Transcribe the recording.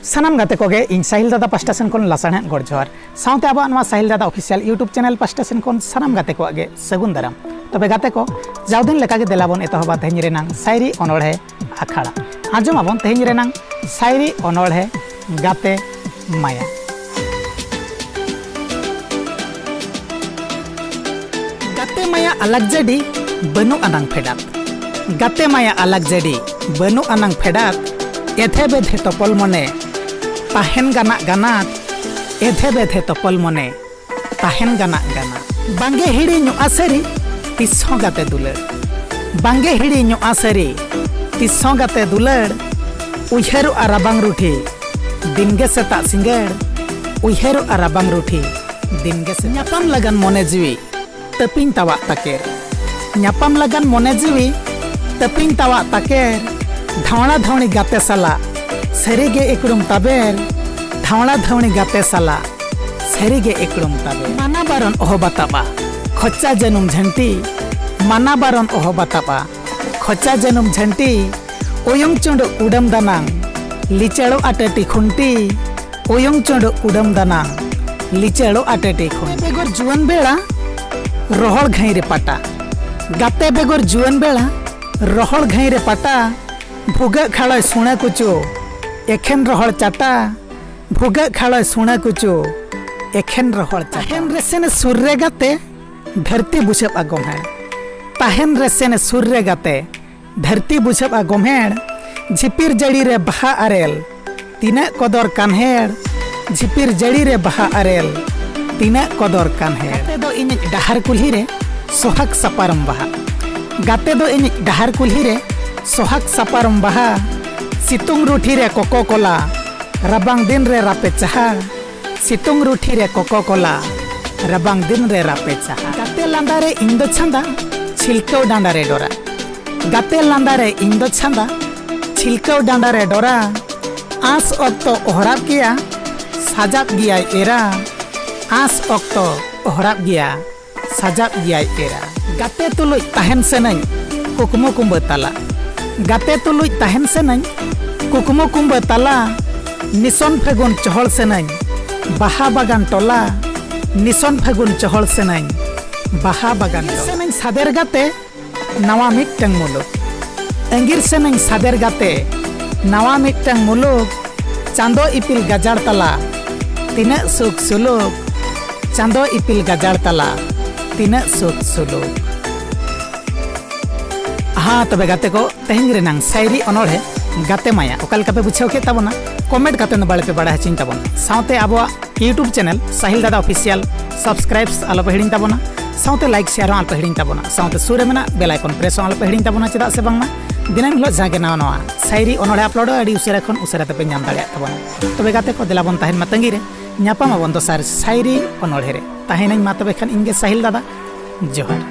सानाम गाते को इन साहिल दादा पास्टा सेन कोन लासाण गोड़ जोहार साउते अब Sahil Dada official YouTube channel पास्टा सेन कोन सानाम गाते को आगे सगुन दाराम तबे गाते को जावदिन लेका गे देलाबन एतहबा तेहन रेनांग शायरी अनोढ़े आखड़ा आजम आबन तेहन रेनांग शायरी अनोढ़े गाते माया। गाते माया अलग जडी बनु अनांग फेडात गाते माया अलग जडी बनु अनांग फेडात एथे बेधे तपल मने ताहेन गाना गानात एधे बेधे तपल मने ताहेन गाना गाना बांगे हिड़ी ᱧᱚᱜᱼᱟ ᱥᱟᱹᱨᱤ ᱛᱤᱥᱦᱚᱸ गाते दुलड़ बांगे हिड़ी ᱧᱚᱜᱼᱟ ᱥᱟᱹᱨᱤ ᱛᱤᱥᱦᱚᱸ गाते दुलड़ उयहरोगᱼᱟ राबांग रूठी दिनगे सेताग सिंगाड़ उयहरोगᱼᱟ राबांग रूठी दिनगे से ᱧᱟᱯᱟᱢ लगन मने जीवी तपिन तावा ताकेर ᱧᱟᱯᱟᱢ लगन मने जीवी तपिन तावा ताकेर धावड़ा धावणी गाते साला सरीगे एकड़ुम ताबेर धावड़ा धावणी गाते साला सरीगे एकड़ुम ताबेर माना बारन ओह बताबा खोचा जनुम झंटी माना बारन ओह बताबा खोचा जनुम झंटी ओयंग चोंडो उडम दानांग लिचेड़ो आटेटी खुंटी ओयंग चोंडो उडम दानांग लिचेड़ो आटेटी खुंटी बेगोर जुवन बेड़ा रोहड़ घाई रे पाटा गाते बेगोर जुवन बेड़ा रोहड़ घाई रे पाटा भुगा खाड़ा सुना कुचो एखेन रोहड़ चाटा भुगा खाड़ा सुना कुचो एखेन रोहड़ ताहेन रेसेन सुर्रे गाते धरती बुझब गोमेड़ ताहेन रेसेन सुर्रे गाते धरती बुझब गोमेड़ झिपिर जड़ी रे बहा आरेल तीना कदर कान्हेड़ झिपिर जड़ी रे बहा आरेल तीना कदर कान्हेड़ गाते दो इन डाहर कुल्ही रे सोहाग सपारम बहा गाते दो इन डाहर कुल्ही रे सोहाग सपारम बहा सितुंग रूठी रे कोको कोला रबांग दिन रे रापे चाहा सितुंग रूठी रे कोको कोला रबांग दिन रे रापे चाहा गाते लांदा रे इंदो छंदा छिलकौ डांडा रे डोरा गाते लांदा रे इंदो छंदा छिलकौ डांडा रे डोरा आस ऑक्तो ओहराब गया साजाब गया एरा आस ऑक्तो ओहराब गया साजाब गया एरा गाते तुलुj ताहेन सेनई कुकमो कुंबो ताला गाते तुलुj ताहेन सेनई कुकमो कुंबो ताला निसन फागुन चहल सेनई बाहा बागान टोला निसन फागुन चहल सेनई बाहा बागान सेनई सादेर गाते नवा मिटटंग मुलुग अंगिर सेनई सादेर गाते नवा मिटटंग मुलुग चांदो इपिल गाजार तला तीना सुख सुलुग चांदो इपिल गाजार तला तीना सुख सुलुग। हाँ तबे गाते को तेहन रेनांग शायरी अनोढ़े गाते माया ओकाल पे बुझाव के ताबोना कमेंट गाते बाड़े पे बाड़ा चिन ताबोना साउते अब यूट्यूब चैनल साहिल दादा ऑफिशियल सब्सक्राइब्स आलो पे हिड़िन ताबोना साउते लाइक शेयर आलो पे हिड़िन ताबोना साउते सुरे मेना बेल आइकन प्रेस आलो पे हिड़िन ताबोना चेदा से बांगमा दिनाम हिलो जागे नावा नावा शायरी अनोढ़े अपलोड आडी उसेरा खन उसेरा ते पे नाम दाड़े ताबोना तबे गाते को देलाबन ताहेन मा तंगी रे ᱧᱟᱯᱟᱢ आबन दोसार शायरी अनोढ़े रे ताहेन मा तबे खान इनगे साहिल दादा जोहार।